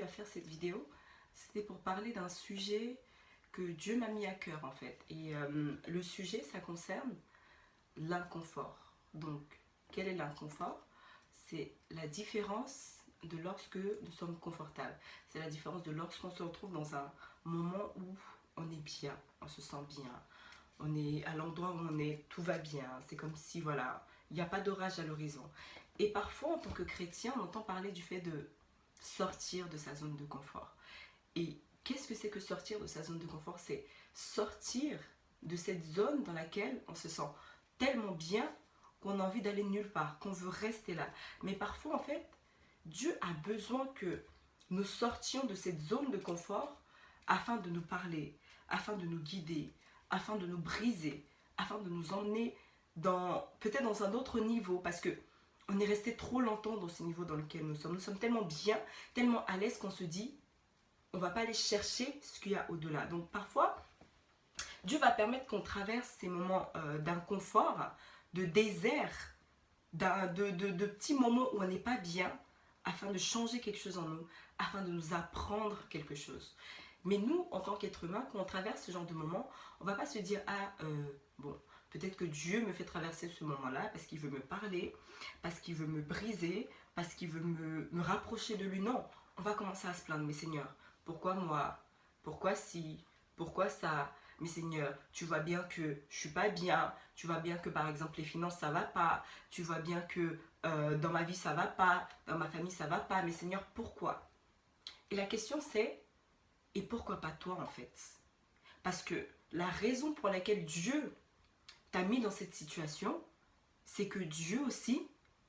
à faire cette vidéo, c'était pour parler d'un sujet que Dieu m'a mis à cœur en fait. Et le sujet, ça concerne l'inconfort. Donc, quel est l'inconfort? C'est la différence de lorsque nous sommes confortables. C'est la différence de lorsqu'on se retrouve dans un moment où on est bien, on se sent bien. On est à l'endroit où on est, tout va bien. C'est comme si, voilà, il n'y a pas d'orage à l'horizon. Et parfois, en tant que chrétien, on entend parler du fait de sortir de sa zone de confort. Et qu'est-ce que c'est que sortir de sa zone de confort? C'est sortir de cette zone dans laquelle on se sent tellement bien qu'on a envie d'aller nulle part, qu'on veut rester là. Mais parfois, en fait, Dieu a besoin que nous sortions de cette zone de confort afin de nous parler, afin de nous guider, afin de nous briser, afin de nous emmener peut-être dans un autre niveau, parce que on est resté trop longtemps dans ce niveau dans lequel nous sommes. Nous sommes tellement bien, tellement à l'aise qu'on se dit, on ne va pas aller chercher ce qu'il y a au-delà. Donc parfois, Dieu va permettre qu'on traverse ces moments d'inconfort, de désert, de petits moments où on n'est pas bien, afin de changer quelque chose en nous, afin de nous apprendre quelque chose. Mais nous, en tant qu'être humain, quand on traverse ce genre de moment, on ne va pas se dire, bon, peut-être que Dieu me fait traverser ce moment-là parce qu'il veut me parler, parce qu'il veut me briser, parce qu'il veut me rapprocher de lui. Non, on va commencer à se plaindre, mais Seigneur, pourquoi moi? Pourquoi si? Pourquoi ça? Mais Seigneur, tu vois bien que je suis pas bien, tu vois bien que par exemple les finances ça va pas, tu vois bien que dans ma vie ça va pas, dans ma famille ça va pas, mais Seigneur, pourquoi? Et la question c'est, et pourquoi pas toi en fait? Parce que la raison pour laquelle Dieu t'a mis dans cette situation, c'est que Dieu aussi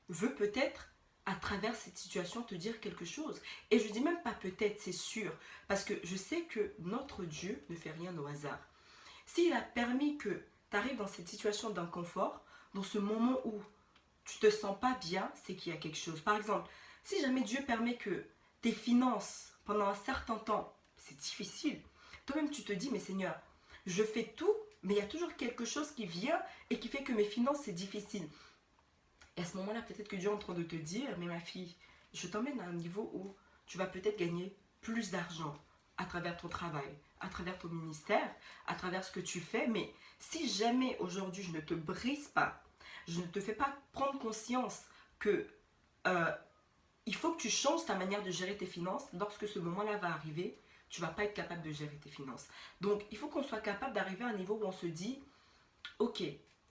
veut peut-être à travers cette situation te dire quelque chose. Et je dis même pas peut-être, c'est sûr, parce que je sais que notre Dieu ne fait rien au hasard. S'il a permis que tu arrives dans cette situation d'inconfort, dans ce moment où tu te sens pas bien, c'est qu'il y a quelque chose. Par exemple, si jamais Dieu permet que tes finances, pendant un certain temps, c'est difficile, toi-même tu te dis, mais Seigneur, je fais tout, mais il y a toujours quelque chose qui vient et qui fait que mes finances, c'est difficile. Et à ce moment-là, peut-être que Dieu est en train de te dire, mais ma fille, je t'emmène à un niveau où tu vas peut-être gagner plus d'argent à travers ton travail, à travers ton ministère, à travers ce que tu fais. Mais si jamais aujourd'hui je ne te brise pas, je ne te fais pas prendre conscience que euh, il faut que tu changes ta manière de gérer tes finances, lorsque ce moment-là va arriver, tu ne vas pas être capable de gérer tes finances. Donc, il faut qu'on soit capable d'arriver à un niveau où on se dit, ok,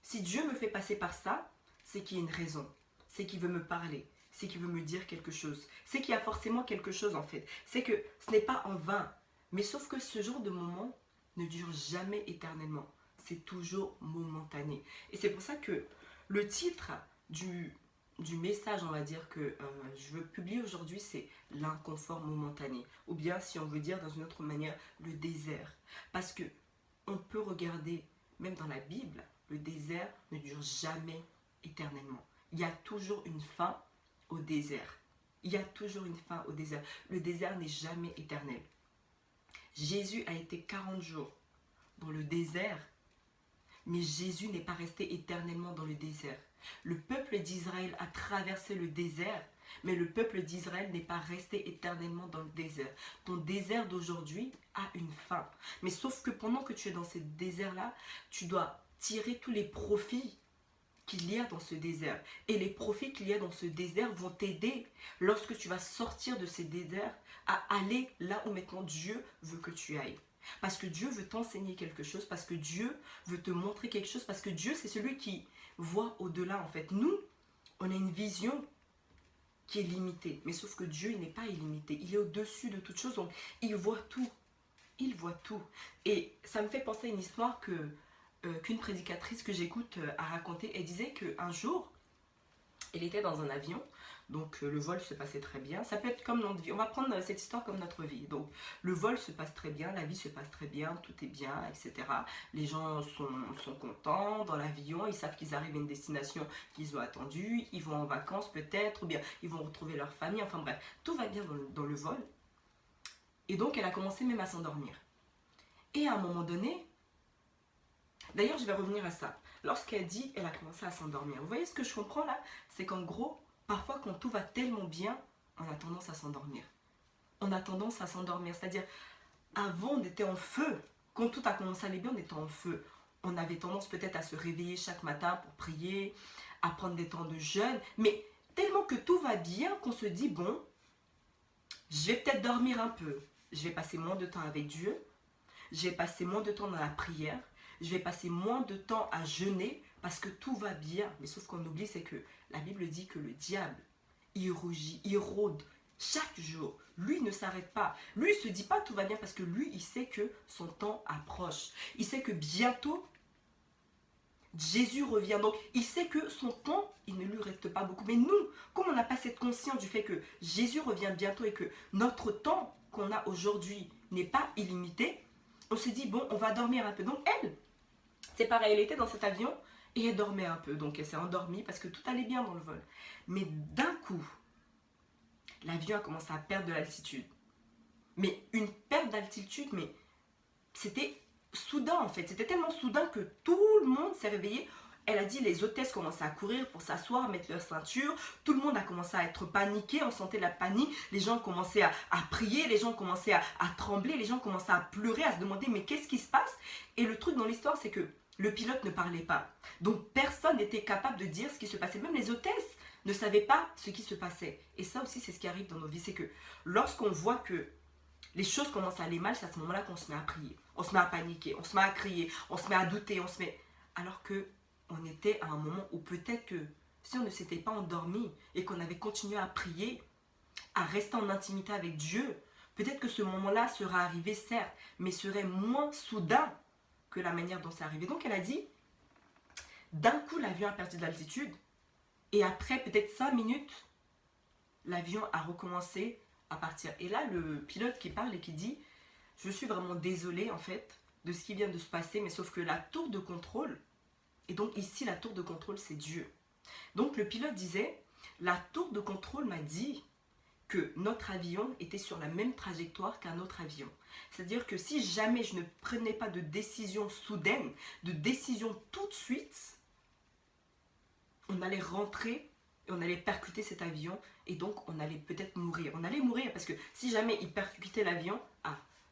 si Dieu me fait passer par ça, c'est qu'il y a une raison, c'est qu'il veut me parler, c'est qu'il veut me dire quelque chose, c'est qu'il y a forcément quelque chose en fait, c'est que ce n'est pas en vain, mais sauf que ce genre de moment ne dure jamais éternellement, c'est toujours momentané. Et c'est pour ça que le titre du message, on va dire, que je veux publier aujourd'hui, c'est l'inconfort momentané, ou bien si on veut dire dans une autre manière, le désert. Parce que on peut regarder, même dans la Bible, le désert ne dure jamais éternellement. Il y a toujours une fin au désert. Il y a toujours une fin au désert. Le désert n'est jamais éternel. Jésus a été 40 jours dans le désert, mais Jésus n'est pas resté éternellement dans le désert. Le peuple d'Israël a traversé le désert, mais le peuple d'Israël n'est pas resté éternellement dans le désert. Ton désert d'aujourd'hui a une fin. Mais sauf que pendant que tu es dans ce désert-là, tu dois tirer tous les profits qu'il y a dans ce désert. Et les profits qu'il y a dans ce désert vont t'aider lorsque tu vas sortir de ce désert à aller là où maintenant Dieu veut que tu ailles. Parce que Dieu veut t'enseigner quelque chose, parce que Dieu veut te montrer quelque chose, parce que Dieu c'est celui qui voit au-delà en fait. Nous, on a une vision qui est limitée, mais sauf que Dieu il n'est pas illimité, il est au-dessus de toute chose, donc il voit tout. Il voit tout. Et ça me fait penser à une histoire qu'une prédicatrice que j'écoute a racontée. Elle disait qu'un jour, elle était dans un avion, donc le vol se passait très bien. Ça peut être comme notre vie. On va prendre cette histoire comme notre vie. Donc le vol se passe très bien, la vie se passe très bien, tout est bien, etc. Les gens sont contents dans l'avion, ils savent qu'ils arrivent à une destination qu'ils ont attendue, ils vont en vacances peut-être, ou bien ils vont retrouver leur famille, enfin bref, tout va bien dans le vol. Et donc elle a commencé même à s'endormir. Et à un moment donné, d'ailleurs je vais revenir à ça, lorsqu'elle dit elle a commencé à s'endormir, vous voyez ce que je comprends là? C'est qu'en gros, parfois quand tout va tellement bien, on a tendance à s'endormir. on a tendance à s'endormir. C'est-à-dire, avant, on était en feu. Quand tout a commencé à aller bien, on était en feu. On avait tendance peut-être à se réveiller chaque matin pour prier, à prendre des temps de jeûne. Mais tellement que tout va bien qu'on se dit, bon, je vais peut-être dormir un peu. Je vais passer moins de temps avec Dieu. Je vais passer moins de temps dans la prière. Je vais passer moins de temps à jeûner parce que tout va bien. Mais sauf qu'on oublie, c'est que la Bible dit que le diable, il rougit, il rôde chaque jour. Lui ne s'arrête pas. Lui ne se dit pas tout va bien parce que lui, il sait que son temps approche. Il sait que bientôt, Jésus revient. Donc, il sait que son temps, il ne lui reste pas beaucoup. Mais nous, comme on n'a pas cette conscience du fait que Jésus revient bientôt et que notre temps qu'on a aujourd'hui n'est pas illimité, on se dit, bon, on va dormir un peu. Donc, elle, c'est pareil, elle était dans cet avion et elle dormait un peu. Donc, elle s'est endormie parce que tout allait bien dans le vol. Mais d'un coup, l'avion a commencé à perdre de l'altitude. Mais une perte d'altitude, mais c'était soudain en fait. C'était tellement soudain que tout le monde s'est réveillé. Elle a dit les hôtesses commençaient à courir pour s'asseoir, mettre leur ceinture. Tout le monde a commencé à être paniqué. On sentait la panique. Les gens commençaient à prier. Les gens commençaient à trembler. Les gens commençaient à pleurer, à se demander mais qu'est-ce qui se passe? Et le truc dans l'histoire, c'est que le pilote ne parlait pas. Donc personne n'était capable de dire ce qui se passait. Même les hôtesses ne savaient pas ce qui se passait. Et ça aussi, c'est ce qui arrive dans nos vies. C'est que lorsqu'on voit que les choses commencent à aller mal, c'est à ce moment-là qu'on se met à prier. On se met à paniquer, on se met à crier, on se met à douter, on se met... Alors que on était à un moment où peut-être que si on ne s'était pas endormi et qu'on avait continué à prier, à rester en intimité avec Dieu, peut-être que ce moment-là sera arrivé, certes, mais serait moins soudain que la manière dont c'est arrivé. Donc elle a dit, d'un coup l'avion a perdu de l'altitude et après peut-être 5 minutes, l'avion a recommencé à partir. Et là, le pilote qui parle et qui dit, je suis vraiment désolé en fait de ce qui vient de se passer, mais sauf que la tour de contrôle, et donc ici la tour de contrôle c'est Dieu. Donc le pilote disait, la tour de contrôle m'a dit que notre avion était sur la même trajectoire qu'un autre avion. C'est-à-dire que si jamais je ne prenais pas de décision soudaine, de décision tout de suite, on allait rentrer et on allait percuter cet avion et donc on allait peut-être mourir. On allait mourir parce que si jamais ils percutaient l'avion,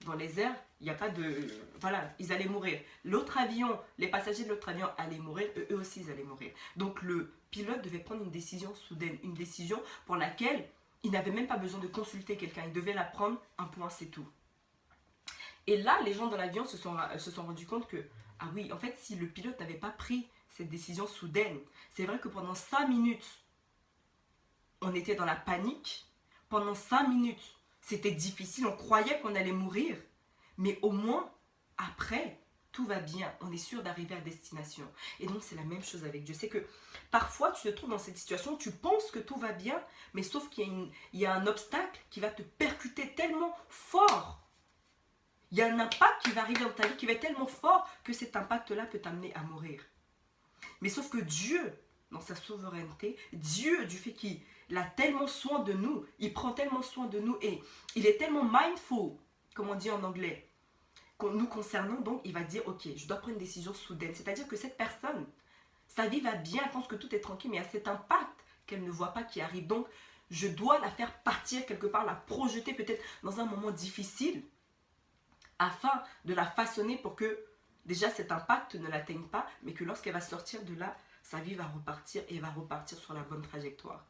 dans les airs, il n'y a pas de... Voilà, ils allaient mourir. L'autre avion, les passagers de l'autre avion allaient mourir, eux aussi ils allaient mourir. Donc le pilote devait prendre une décision soudaine, une décision pour laquelle il n'avait même pas besoin de consulter quelqu'un, il devait la prendre, un point, c'est tout. Et là, les gens dans l'avion se sont rendus compte que, ah oui, en fait, si le pilote n'avait pas pris cette décision soudaine, c'est vrai que pendant 5 minutes, on était dans la panique. Pendant 5 minutes, c'était difficile, on croyait qu'on allait mourir. Mais au moins, après, tout va bien. On est sûr d'arriver à destination. Et donc, c'est la même chose avec Dieu. C'est que parfois, tu te trouves dans cette situation, tu penses que tout va bien, mais sauf qu'il y a un obstacle qui va te percuter tellement fort. Il y a un impact qui va arriver dans ta vie qui va être tellement fort que cet impact-là peut t'amener à mourir. Mais sauf que Dieu, dans sa souveraineté, Dieu, du fait qu'il a tellement soin de nous, il prend tellement soin de nous et il est tellement mindful, comme on dit en anglais, nous concernant, donc il va dire, ok, je dois prendre une décision soudaine. C'est-à-dire que cette personne, sa vie va bien, elle pense que tout est tranquille, mais il y a cet impact qu'elle ne voit pas qui arrive. Donc, je dois la faire partir quelque part, la projeter peut-être dans un moment difficile, afin de la façonner pour que déjà cet impact ne l'atteigne pas, mais que lorsqu'elle va sortir de là, sa vie va repartir et elle va repartir sur la bonne trajectoire.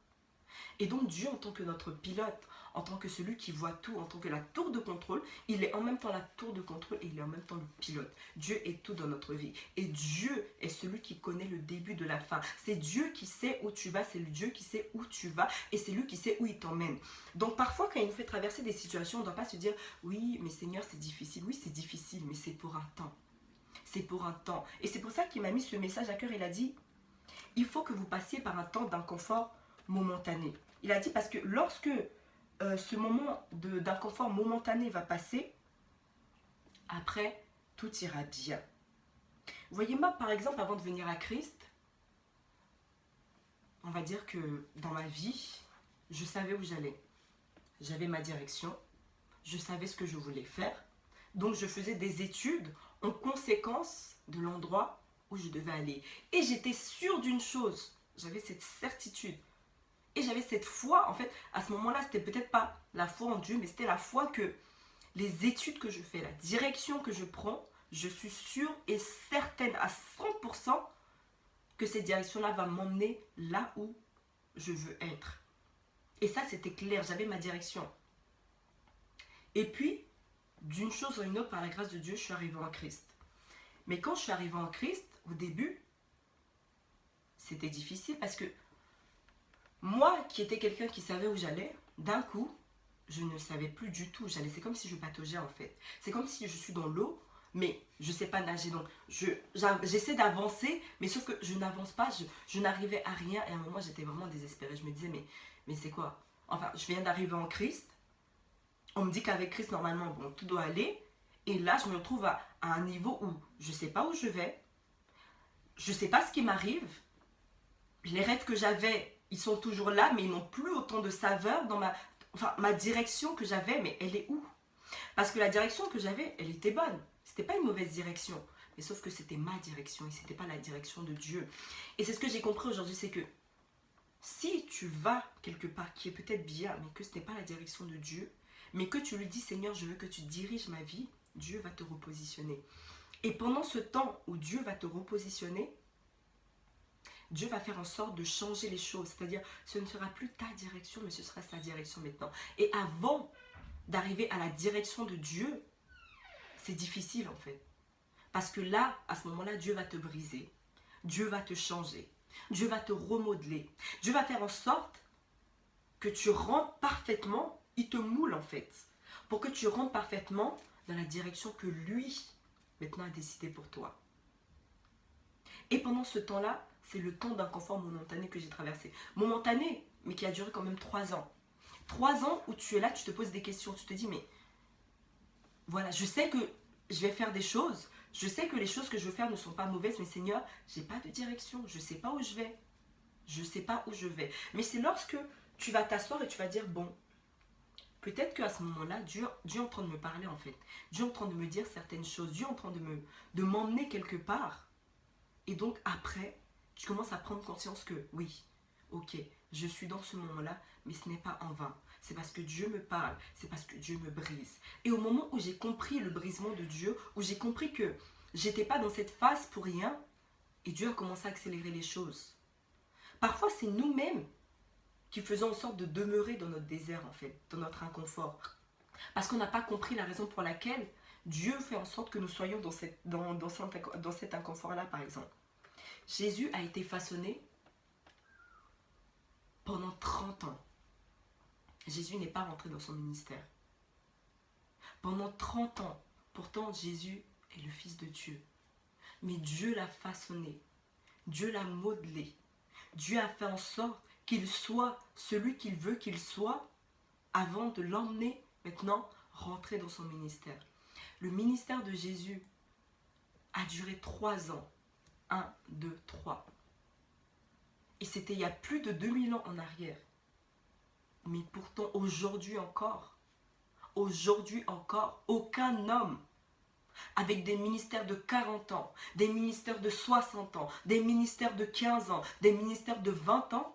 Et donc Dieu, en tant que notre pilote, en tant que celui qui voit tout, en tant que la tour de contrôle, il est en même temps la tour de contrôle et il est en même temps le pilote. Dieu est tout dans notre vie. Et Dieu est celui qui connaît le début de la fin. C'est Dieu qui sait où tu vas, c'est Dieu qui sait où tu vas et c'est lui qui sait où il t'emmène. Donc parfois quand il nous fait traverser des situations, on ne doit pas se dire « Oui, mais Seigneur, c'est difficile. » Oui, c'est difficile, mais c'est pour un temps. C'est pour un temps. Et c'est pour ça qu'il m'a mis ce message à cœur. Il a dit « Il faut que vous passiez par un temps d'inconfort momentané. » Il a dit parce que lorsque ce moment d'inconfort momentané va passer, après, tout ira bien. Vous voyez, moi, par exemple, avant de venir à Christ, on va dire que dans ma vie, je savais où j'allais. J'avais ma direction, je savais ce que je voulais faire. Donc, je faisais des études en conséquence de l'endroit où je devais aller. Et j'étais sûre d'une chose, j'avais cette certitude, Et j'avais cette foi, en fait, à ce moment-là, c'était peut-être pas la foi en Dieu, mais c'était la foi que les études que je fais, la direction que je prends, je suis sûre et certaine à 100% que cette direction-là va m'emmener là où je veux être. Et ça, c'était clair, j'avais ma direction. Et puis, d'une chose à une autre, par la grâce de Dieu, je suis arrivée en Christ. Mais quand je suis arrivée en Christ, au début, c'était difficile parce que moi, qui étais quelqu'un qui savait où j'allais, d'un coup, je ne savais plus du tout où j'allais. C'est comme si je pataugeais en fait. C'est comme si je suis dans l'eau, mais je ne sais pas nager. Donc, j'essaie d'avancer, mais sauf que je n'avance pas, je n'arrivais à rien. Et à un moment, j'étais vraiment désespérée. Je me disais, mais c'est quoi? Enfin, je viens d'arriver en Christ. On me dit qu'avec Christ, normalement, bon, tout doit aller. Et là, je me retrouve à un niveau où je ne sais pas où je vais. Je ne sais pas ce qui m'arrive. Les rêves que j'avais, ils sont toujours là, mais ils n'ont plus autant de saveur dans ma direction que j'avais, mais elle est où? Parce que la direction que j'avais, elle était bonne. C'était pas une mauvaise direction. Mais sauf que c'était ma direction et c'était pas la direction de Dieu. Et c'est ce que j'ai compris aujourd'hui, c'est que si tu vas quelque part qui est peut-être bien, mais que ce n'est pas la direction de Dieu, mais que tu lui dis, Seigneur, je veux que tu diriges ma vie, Dieu va te repositionner. Et pendant ce temps où Dieu va te repositionner, Dieu va faire en sorte de changer les choses. C'est-à-dire, ce ne sera plus ta direction, mais ce sera sa direction maintenant. Et avant d'arriver à la direction de Dieu, c'est difficile en fait. Parce que là, à ce moment-là, Dieu va te briser. Dieu va te changer. Dieu va te remodeler. Dieu va faire en sorte que tu rentres parfaitement, il te moule en fait, pour que tu rentres parfaitement dans la direction que lui, maintenant, a décidé pour toi. Et pendant ce temps-là, c'est le temps d'inconfort momentané que j'ai traversé. Momentané, mais qui a duré quand même 3 ans. 3 ans où tu es là, tu te poses des questions, tu te dis, mais voilà, je sais que je vais faire des choses, je sais que les choses que je veux faire ne sont pas mauvaises, mais Seigneur, j'ai pas de direction, je sais pas où je vais. Je sais pas où je vais. Mais c'est lorsque tu vas t'asseoir et tu vas dire, bon, peut-être qu'à ce moment-là, Dieu est en train de me parler en fait. Dieu est en train de me dire certaines choses, Dieu est en train de m'emmener quelque part. Et donc après, tu commences à prendre conscience que oui, ok, je suis dans ce moment-là, mais ce n'est pas en vain. C'est parce que Dieu me parle, c'est parce que Dieu me brise. Et au moment où j'ai compris le brisement de Dieu, où j'ai compris que j'étais pas dans cette phase pour rien, et Dieu a commencé à accélérer les choses. Parfois, c'est nous-mêmes qui faisons en sorte de demeurer dans notre désert en fait, dans notre inconfort. Parce qu'on n'a pas compris la raison pour laquelle Dieu fait en sorte que nous soyons dans cet inconfort-là, par exemple. Jésus a été façonné pendant 30 ans. Jésus n'est pas rentré dans son ministère. Pendant 30 ans, pourtant Jésus est le Fils de Dieu. Mais Dieu l'a façonné. Dieu l'a modelé. Dieu a fait en sorte qu'il soit celui qu'il veut qu'il soit avant de l'emmener maintenant rentrer dans son ministère. Le ministère de Jésus a duré 3 ans. 1, 2, 3. Et c'était il y a plus de 2000 ans en arrière. Mais pourtant, aujourd'hui encore, aucun homme avec des ministères de 40 ans, des ministères de 60 ans, des ministères de 15 ans, des ministères de 20 ans,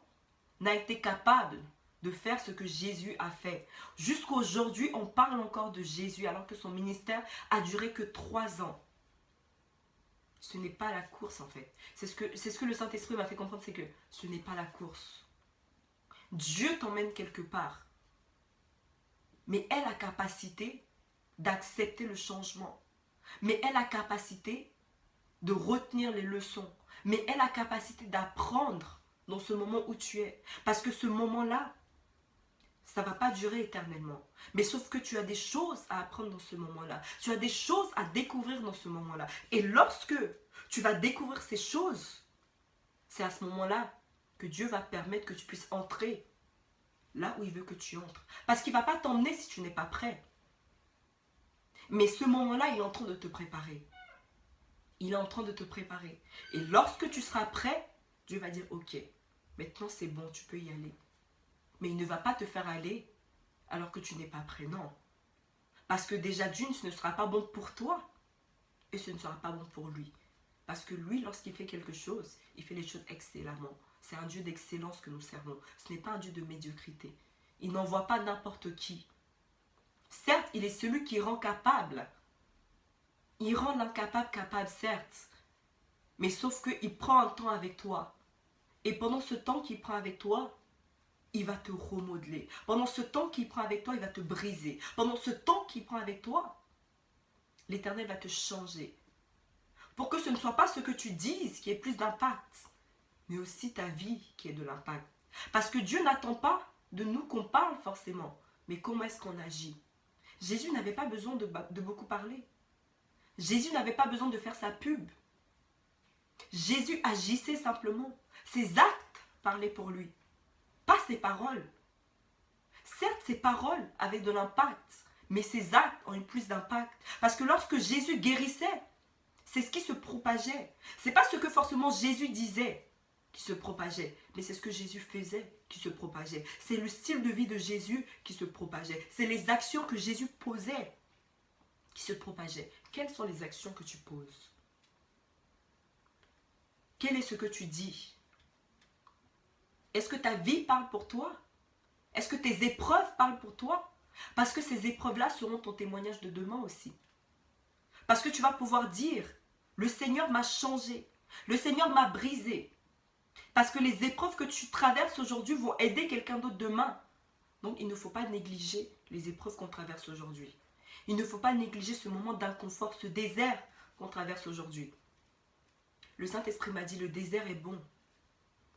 n'a été capable de faire ce que Jésus a fait. Jusqu'aujourd'hui, on parle encore de Jésus alors que son ministère a duré que 3 ans. Ce n'est pas la course en fait. C'est ce que le Saint-Esprit m'a fait comprendre, c'est que ce n'est pas la course. Dieu t'emmène quelque part. Mais elle a la capacité d'accepter le changement. Mais elle a la capacité de retenir les leçons. Mais elle a la capacité d'apprendre dans ce moment où tu es. Parce que ce moment-là, ça ne va pas durer éternellement. Mais sauf que tu as des choses à apprendre dans ce moment-là. Tu as des choses à découvrir dans ce moment-là. Et lorsque tu vas découvrir ces choses, c'est à ce moment-là que Dieu va permettre que tu puisses entrer là où il veut que tu entres. Parce qu'il ne va pas t'emmener si tu n'es pas prêt. Mais ce moment-là, il est en train de te préparer. Il est en train de te préparer. Et lorsque tu seras prêt, Dieu va dire, ok, maintenant c'est bon, tu peux y aller. Mais il ne va pas te faire aller alors que tu n'es pas prêt, non. Parce que déjà d'une, ce ne sera pas bon pour toi. Et ce ne sera pas bon pour lui. Parce que lui, lorsqu'il fait quelque chose, il fait les choses excellemment. C'est un Dieu d'excellence que nous servons. Ce n'est pas un Dieu de médiocrité. Il n'envoie pas n'importe qui. Certes, il est celui qui rend capable. Il rend l'incapable capable, certes. Mais sauf qu'il prend un temps avec toi. Et pendant ce temps qu'il prend avec toi, il va te remodeler. Pendant ce temps qu'il prend avec toi, il va te briser. Pendant ce temps qu'il prend avec toi, l'Éternel va te changer. Pour que ce ne soit pas ce que tu dises qui ait plus d'impact, mais aussi ta vie qui ait de l'impact. Parce que Dieu n'attend pas de nous qu'on parle forcément, mais comment est-ce qu'on agit. Jésus n'avait pas besoin de beaucoup parler. Jésus n'avait pas besoin de faire sa pub. Jésus agissait simplement. Ses actes parlaient pour lui, pas ses paroles. Certes, ses paroles avaient de l'impact, mais ses actes ont eu plus d'impact. Parce que lorsque Jésus guérissait, c'est ce qui se propageait. Ce n'est pas ce que forcément Jésus disait qui se propageait, mais c'est ce que Jésus faisait qui se propageait. C'est le style de vie de Jésus qui se propageait. C'est les actions que Jésus posait qui se propageaient. Quelles sont les actions que tu poses? Quel est ce que tu dis? Est-ce que ta vie parle pour toi? Est-ce que tes épreuves parlent pour toi? Parce que ces épreuves-là seront ton témoignage de demain aussi. Parce que tu vas pouvoir dire, le Seigneur m'a changé, le Seigneur m'a brisé. Parce que les épreuves que tu traverses aujourd'hui vont aider quelqu'un d'autre demain. Donc il ne faut pas négliger les épreuves qu'on traverse aujourd'hui. Il ne faut pas négliger ce moment d'inconfort, ce désert qu'on traverse aujourd'hui. Le Saint-Esprit m'a dit, le désert est bon.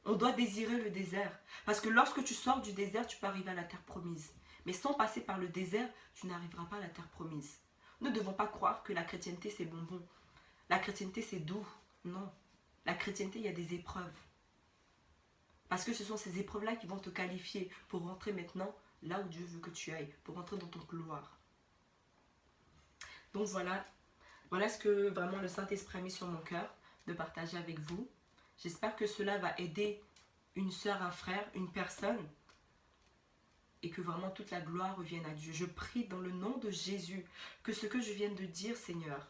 On doit désirer le désert. Parce que lorsque tu sors du désert, tu peux arriver à la terre promise. Mais sans passer par le désert, tu n'arriveras pas à la terre promise. Nous ne devons pas croire que la chrétienté c'est bonbon. La chrétienté c'est doux. Non. La chrétienté, il y a des épreuves. Parce que ce sont ces épreuves-là qui vont te qualifier pour rentrer maintenant là où Dieu veut que tu ailles. Pour rentrer dans ton couloir. Donc voilà. Voilà ce que vraiment le Saint-Esprit a mis sur mon cœur de partager avec vous. J'espère que cela va aider une sœur, un frère, une personne. Et que vraiment toute la gloire revienne à Dieu. Je prie dans le nom de Jésus que ce que je viens de dire, Seigneur,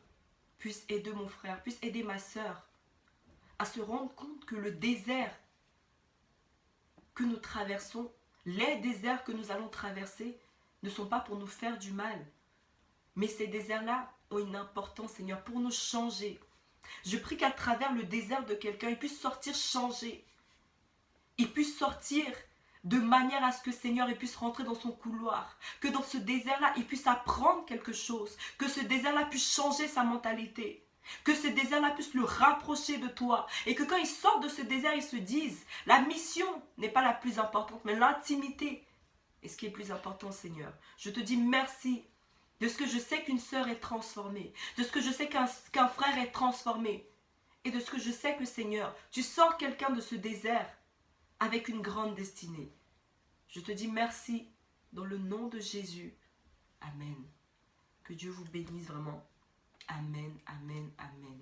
puisse aider mon frère, puisse aider ma sœur à se rendre compte que le désert que nous traversons, les déserts que nous allons traverser ne sont pas pour nous faire du mal. Mais ces déserts-là ont une importance, Seigneur, pour nous changer. Je prie qu'à travers le désert de quelqu'un, il puisse sortir changé. Il puisse sortir de manière à ce que, Seigneur, il puisse rentrer dans son couloir. Que dans ce désert-là, il puisse apprendre quelque chose. Que ce désert-là puisse changer sa mentalité. Que ce désert-là puisse le rapprocher de toi. Et que quand il sort de ce désert, il se dise, la mission n'est pas la plus importante, mais l'intimité est ce qui est plus important, Seigneur. Je te dis merci de ce que je sais qu'une sœur est transformée. De ce que je sais qu'un frère est transformé. Et de ce que je sais que, Seigneur, tu sors quelqu'un de ce désert avec une grande destinée. Je te dis merci dans le nom de Jésus. Amen. Que Dieu vous bénisse vraiment. Amen, amen, amen.